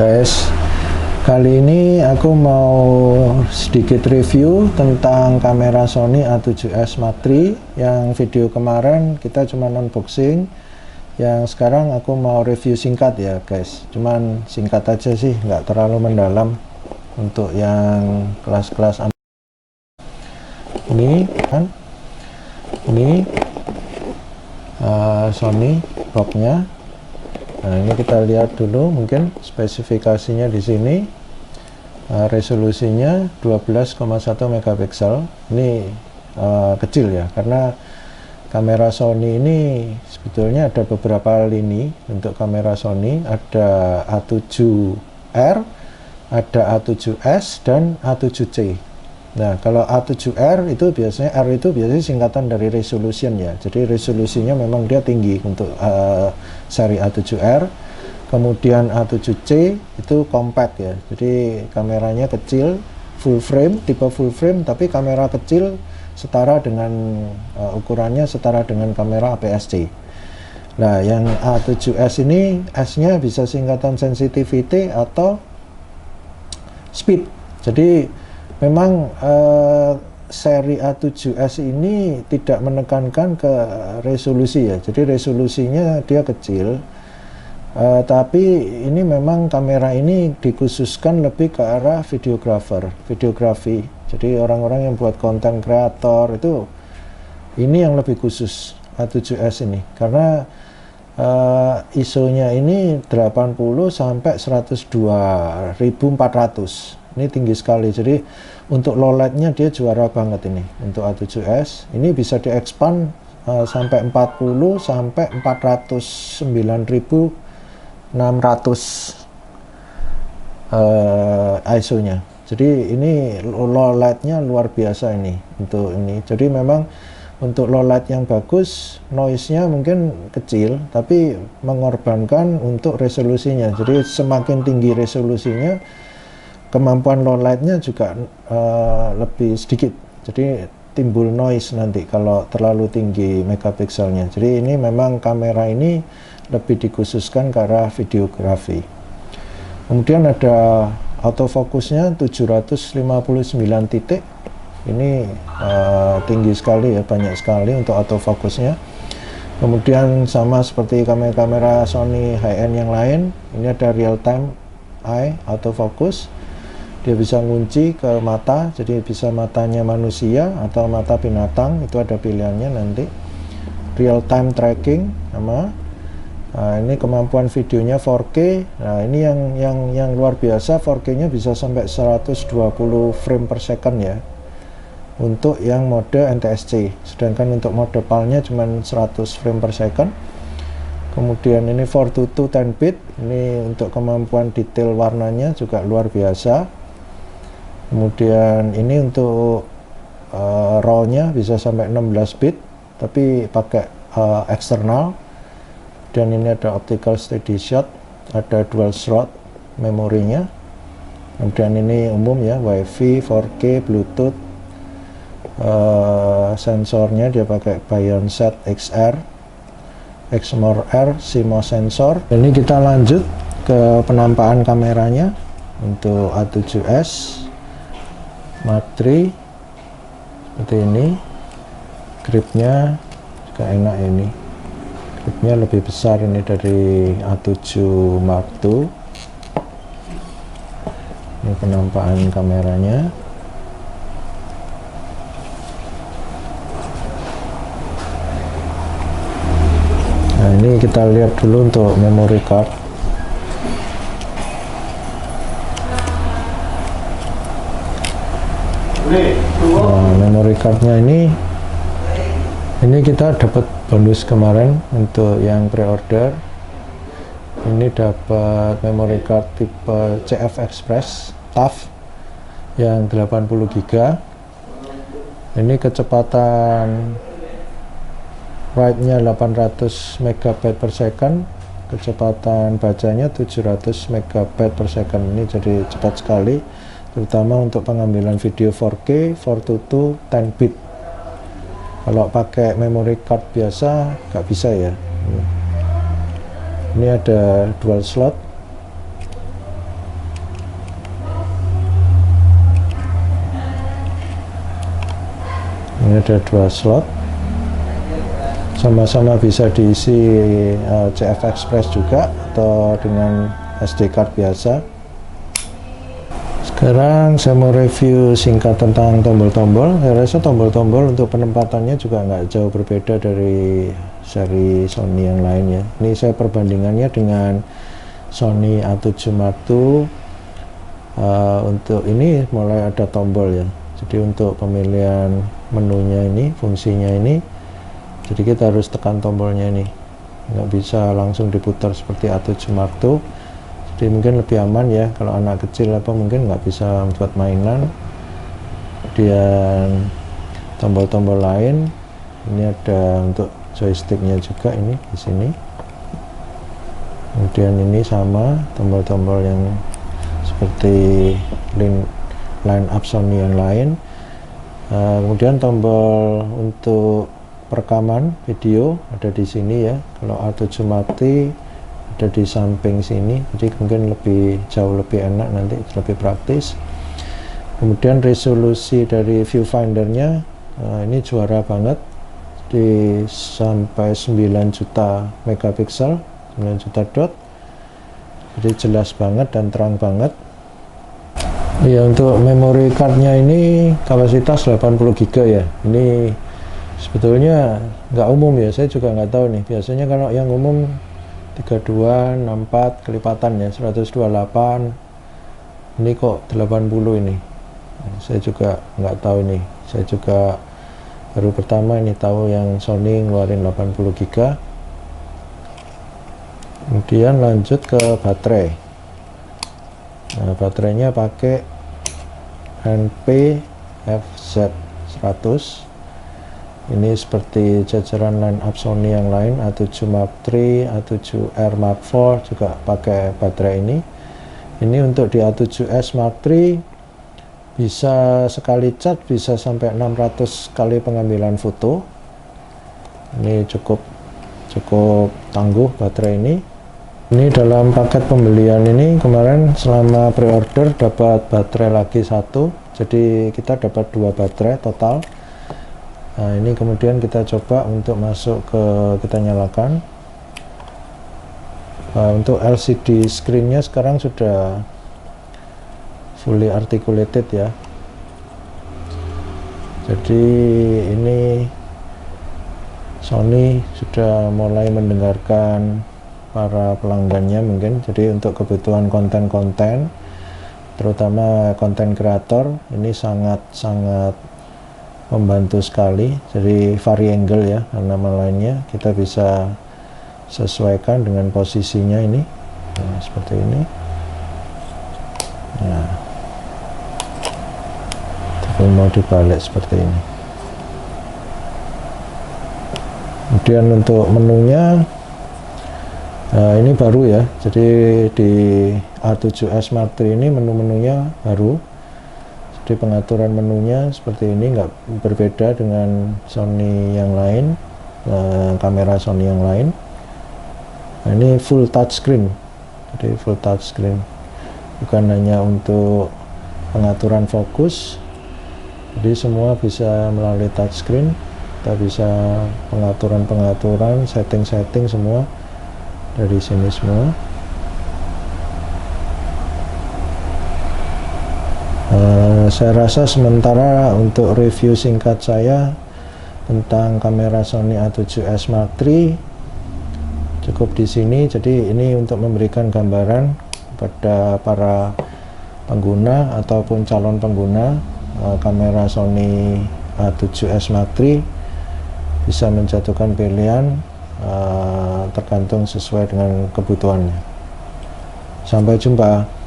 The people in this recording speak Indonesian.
Guys, kali ini aku mau sedikit review tentang kamera Sony A7S Mark III. Yang video kemarin kita cuma unboxing, yang sekarang aku mau review singkat ya guys, cuman singkat aja sih, nggak terlalu mendalam untuk yang kelas-kelas. Ini kan ini Sony boxnya. Nah, ini kita lihat dulu mungkin spesifikasinya di sini. Resolusinya 12,1 megapiksel. Ini kecil ya, karena kamera Sony ini sebetulnya ada beberapa lini untuk kamera Sony. Ada A7R, ada A7S dan A7C. Nah, kalau A7R itu biasanya, R itu biasanya singkatan dari resolution ya. Jadi resolusinya memang dia tinggi untuk seri A7R. Kemudian A7C itu compact ya. Jadi kameranya kecil, full frame, tipe full frame, tapi kamera kecil setara dengan ukurannya setara dengan kamera APS-C. Nah, yang A7S ini S-nya bisa singkatan sensitivity atau speed. Jadi memang seri A7S ini tidak menekankan ke resolusi ya, jadi resolusinya dia kecil, tapi ini memang kamera ini dikhususkan lebih ke arah videografi. Jadi orang-orang yang buat konten kreator itu, ini yang lebih khusus A7S ini, karena ISO-nya ini 80 sampai 102.400. Ini tinggi sekali, jadi untuk low light-nya dia juara banget ini untuk A7S. Ini bisa di-expand sampai 40 sampai 409.600 ISO-nya. Jadi ini low light-nya luar biasa ini untuk ini. Jadi memang untuk low light yang bagus, noise-nya mungkin kecil, tapi mengorbankan untuk resolusinya. Jadi semakin tinggi resolusinya, kemampuan low light-nya juga lebih sedikit. Jadi timbul noise nanti kalau terlalu tinggi megapikselnya. Jadi ini memang kamera ini lebih dikhususkan ke arah videografi. Kemudian ada autofocusnya 759 titik. Ini tinggi sekali ya, banyak sekali untuk autofocusnya. Kemudian sama seperti kamera-kamera Sony high-end yang lain, ini ada real time eye autofocus. Dia bisa ngunci ke mata, jadi bisa matanya manusia atau mata binatang, itu ada pilihannya nanti. Real time tracking sama. Nah, ini kemampuan videonya 4K. Nah, ini yang luar biasa, 4K-nya bisa sampai 120 frame per second ya. Untuk yang mode NTSC, sedangkan untuk mode PAL-nya cuma 100 frame per second. Kemudian ini 422 10 bit. Ini untuk kemampuan detail warnanya juga luar biasa. Kemudian ini untuk RAW-nya bisa sampai 16 bit, tapi pakai eksternal. Dan ini ada optical steady shot, ada dual slot memorinya. Kemudian ini umum ya, WiFi, 4K, Bluetooth. Sensornya dia pakai Bionset XR, Exmor R, CMOS sensor. Ini kita lanjut ke penampakan kameranya untuk A7S Mark III. Seperti ini, gripnya juga enak ini, gripnya lebih besar ini dari A7 Mark II. Ini penampakan kameranya. Nah, ini kita lihat dulu untuk memory card. Nah, memory cardnya ini kita dapat bonus kemarin untuk yang pre-order. Ini dapat memory card tipe CF Express TAF yang 80 GB. Ini kecepatan write-nya 800 MB per second, kecepatan bacanya 700 MB per second. Ini jadi cepat sekali, terutama untuk pengambilan video 4K 422 10 bit. Kalau pakai memory card biasa nggak bisa ya. Ini ada dual slot Ini ada 2 slot, sama-sama bisa diisi CF Express juga atau dengan SD card biasa. Sekarang saya mau review singkat tentang tombol-tombol. Saya rasa tombol-tombol untuk penempatannya juga nggak jauh berbeda dari seri Sony yang lain ya. Ini saya perbandingannya dengan Sony A7 Mark II. Untuk ini mulai ada tombol ya. Jadi untuk pemilihan menunya ini, fungsinya ini, jadi kita harus tekan tombolnya ini. Nggak bisa langsung diputar seperti A7 Mark II. Jadi mungkin lebih aman ya kalau anak kecil apa mungkin nggak bisa buat mainan. Kemudian tombol-tombol lain, ini ada untuk joysticknya juga ini di sini. Kemudian ini sama tombol-tombol yang seperti line up Sony yang lain. Kemudian tombol untuk perekaman video ada di sini ya. Kalau A7 Mark III ada di samping sini, jadi mungkin jauh lebih enak, nanti lebih praktis. Kemudian resolusi dari viewfindernya ini juara banget, di sampai 9 juta megapiksel, 9 juta dot, jadi jelas banget dan terang banget. Ya, untuk memory cardnya ini kapasitas 80 GB ya. Ini sebetulnya nggak umum ya, saya juga nggak tahu nih. Biasanya kalau yang umum 32, 64 kelipatan ya, 128. Ini kok 80 ini. Saya juga nggak tahu nih. Saya juga baru pertama ini tahu yang Sony ngeluarin 80 GB. Kemudian lanjut ke baterai. Nah, baterainya pakai NP-FZ100. Ini seperti jajaran line up Sony yang lain, A7 Mark III, A7R Mark IV juga pakai baterai ini. Ini untuk di A7S Mark III bisa sekali charge bisa sampai 600 kali pengambilan foto. Ini cukup tangguh baterai ini. Ini dalam paket pembelian ini kemarin selama pre-order dapat baterai lagi 1, jadi kita dapat 2 baterai total. Nah, ini kemudian kita coba untuk masuk kita nyalakan. Untuk LCD screen-nya sekarang sudah fully articulated ya. Jadi ini Sony sudah mulai mendengarkan para pelanggannya mungkin. Jadi untuk kebutuhan konten-konten, terutama konten kreator, ini sangat membantu sekali. Jadi variangle ya, nama lainnya kita bisa sesuaikan dengan posisinya ini. Nah, seperti ini. Nah, tapi mau dibalik seperti ini. Kemudian untuk menunya, nah ini baru ya. Jadi di A7S Mark III ini menu-menunya baru. Jadi pengaturan menunya seperti ini, nggak berbeda dengan Sony yang lain, kamera Sony yang lain. Nah, ini full touchscreen, jadi full touchscreen, bukan hanya untuk pengaturan fokus, jadi semua bisa melalui touchscreen. Kita bisa pengaturan, setting semua dari sini semua. Saya rasa sementara untuk review singkat saya tentang kamera Sony A7S Mark III cukup di sini. Jadi ini untuk memberikan gambaran kepada para pengguna ataupun calon pengguna kamera Sony A7S Mark III bisa menjatuhkan pilihan tergantung sesuai dengan kebutuhannya. Sampai jumpa.